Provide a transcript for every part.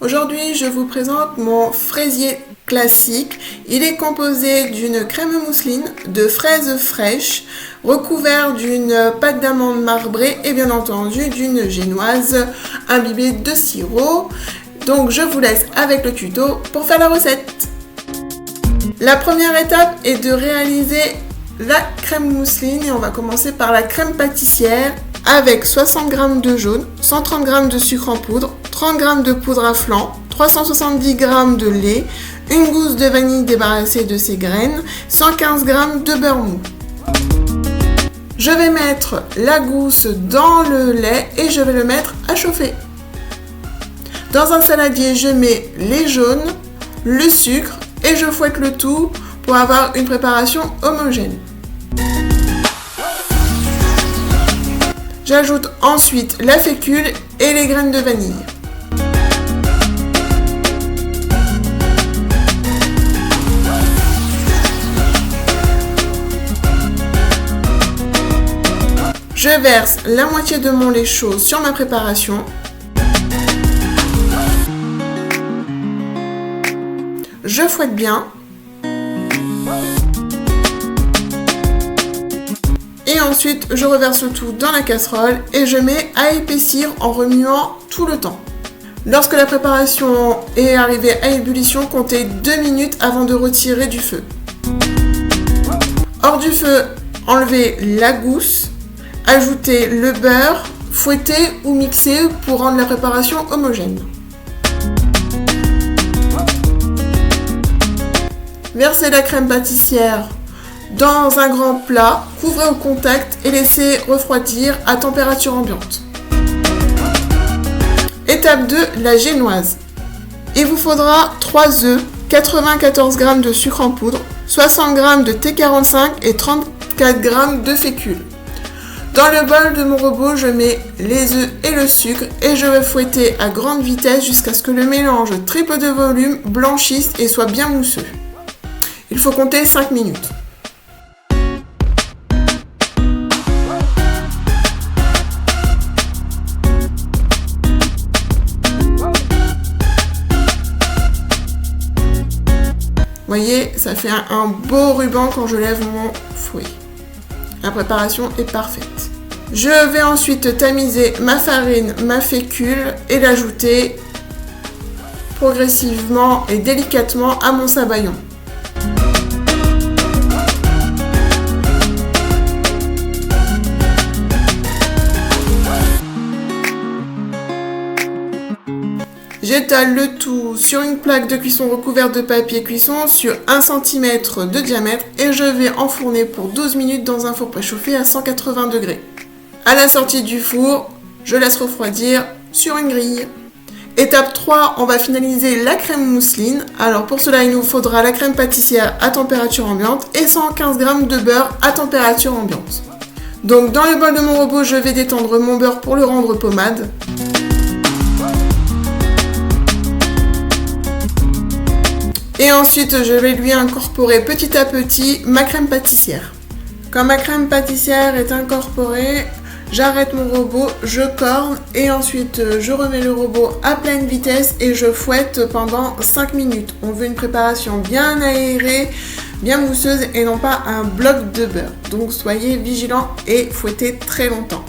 Aujourd'hui, je vous présente mon fraisier classique. Il est composé d'une crème mousseline, de fraises fraîches, recouvert d'une pâte d'amande marbrée et bien entendu d'une génoise imbibée de sirop. Donc je vous laisse avec le tuto pour faire la recette. La première étape est de réaliser la crème mousseline et on va commencer par la crème pâtissière avec 60 g de jaune, 130 g de sucre en poudre, 30 g de poudre à flan, 370 g de lait, une gousse de vanille débarrassée de ses graines, 115 g de beurre mou. Je vais mettre la gousse dans le lait et je vais le mettre à chauffer. Dans un saladier, je mets les jaunes, le sucre et je fouette le tout pour avoir une préparation homogène. J'ajoute ensuite la fécule et les graines de vanille. Je verse la moitié de mon lait chaud sur ma préparation. Je fouette bien. Et ensuite, je reverse le tout dans la casserole et je mets à épaissir en remuant tout le temps. Lorsque la préparation est arrivée à ébullition, comptez 2 minutes avant de retirer du feu. Hors du feu, enlevez la gousse, ajoutez le beurre, fouettez ou mixez pour rendre la préparation homogène. Versez la crème pâtissière dans un grand plat, couvrez au contact et laissez refroidir à température ambiante. Étape 2, la génoise. Il vous faudra 3 œufs, 94 g de sucre en poudre, 60 g de T45 et 34 g de fécule. Dans le bol de mon robot, je mets les œufs et le sucre et je vais fouetter à grande vitesse jusqu'à ce que le mélange triple de volume, blanchisse et soit bien mousseux. Il faut compter 5 minutes. Vous voyez, ça fait un beau ruban quand je lève mon fouet. La préparation est parfaite. Je vais ensuite tamiser ma farine, ma fécule et l'ajouter progressivement et délicatement à mon sabayon. J'étale le tout sur une plaque de cuisson recouverte de papier cuisson sur 1 cm de diamètre et je vais enfourner pour 12 minutes dans un four préchauffé à 180 degrés. À la sortie du four, je laisse refroidir sur une grille. Étape 3, on va finaliser la crème mousseline. Alors pour cela, il nous faudra la crème pâtissière à température ambiante et 115 g de beurre à température ambiante. Donc dans le bol de mon robot, je vais détendre mon beurre pour le rendre pommade. Et ensuite, je vais lui incorporer petit à petit ma crème pâtissière. Quand ma crème pâtissière est incorporée, j'arrête mon robot, je corne et ensuite je remets le robot à pleine vitesse et je fouette pendant 5 minutes. On veut une préparation bien aérée, bien mousseuse et non pas un bloc de beurre. Donc soyez vigilants et fouettez très longtemps.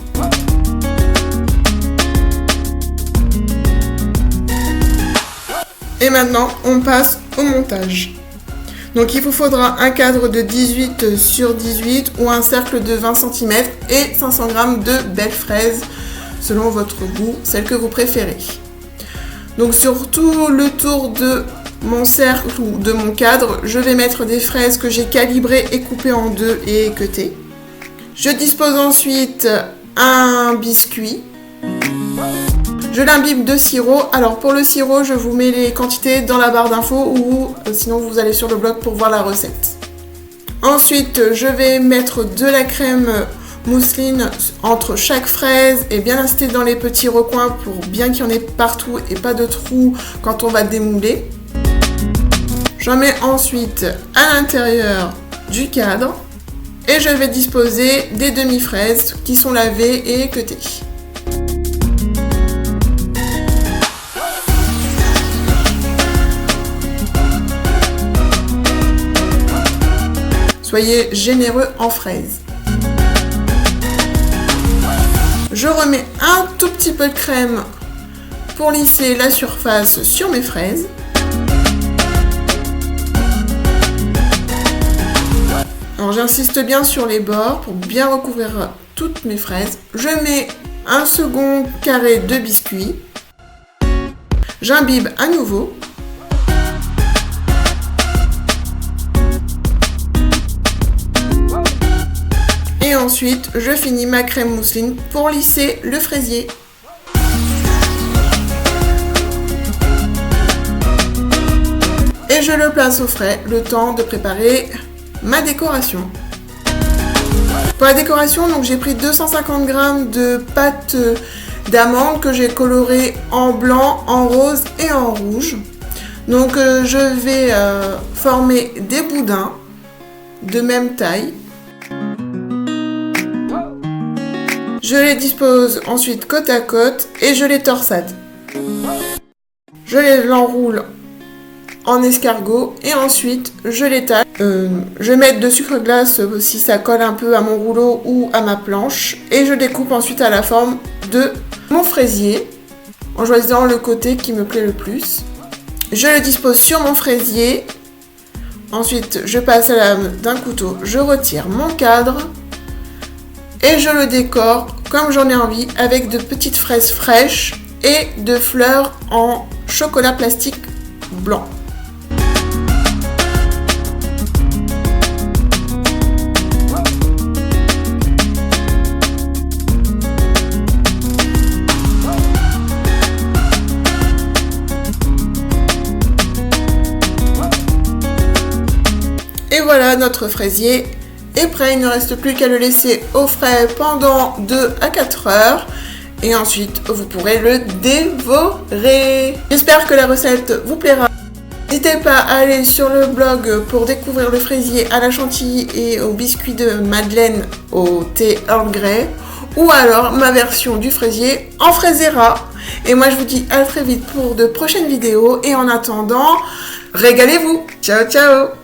Et maintenant, on passe au montage. Donc il vous faudra un cadre de 18 sur 18 ou un cercle de 20 cm et 500 g de belles fraises selon votre goût, celle que vous préférez. Donc sur tout le tour de mon cercle ou de mon cadre, je vais mettre des fraises que j'ai calibrées et coupées en deux et équeutées. Je dispose ensuite un biscuit. Je l'imbibe de sirop. Alors pour le sirop, je vous mets les quantités dans la barre d'infos ou sinon vous allez sur le blog pour voir la recette. Ensuite, je vais mettre de la crème mousseline entre chaque fraise et bien l'installer dans les petits recoins pour bien qu'il y en ait partout et pas de trous quand on va démouler. J'en mets ensuite à l'intérieur du cadre et je vais disposer des demi-fraises qui sont lavées et équeutées. Soyez généreux en fraises. Je remets un tout petit peu de crème pour lisser la surface sur mes fraises. Alors j'insiste bien sur les bords pour bien recouvrir toutes mes fraises. Je mets un second carré de biscuit. J'imbibe à nouveau. Et ensuite, je finis ma crème mousseline pour lisser le fraisier. Et je le place au frais, le temps de préparer ma décoration. Pour la décoration, donc j'ai pris 250 g de pâte d'amande que j'ai colorée en blanc, en rose et en rouge. Donc je vais former des boudins de même taille. Je les dispose ensuite côte à côte et je les torsade. Je les enroule en escargot et ensuite je l'étale. Je vais mettre de sucre glace si ça colle un peu à mon rouleau ou à ma planche et je découpe ensuite à la forme de mon fraisier en choisissant le côté qui me plaît le plus. Je le dispose sur mon fraisier. Ensuite je passe à la lame d'un couteau, je retire mon cadre et je le décore comme j'en ai envie avec de petites fraises fraîches et de fleurs en chocolat plastique blanc. Et voilà, notre fraisier est prêt. Il ne reste plus qu'à le laisser au frais pendant 2 à 4 heures. Et ensuite, vous pourrez le dévorer. J'espère que la recette vous plaira. N'hésitez pas à aller sur le blog pour découvrir le fraisier à la chantilly et au biscuit de Madeleine au thé Earl Grey. Ou alors ma version du fraisier en fraisera. Et moi, je vous dis à très vite pour de prochaines vidéos. Et en attendant, régalez-vous. Ciao, ciao!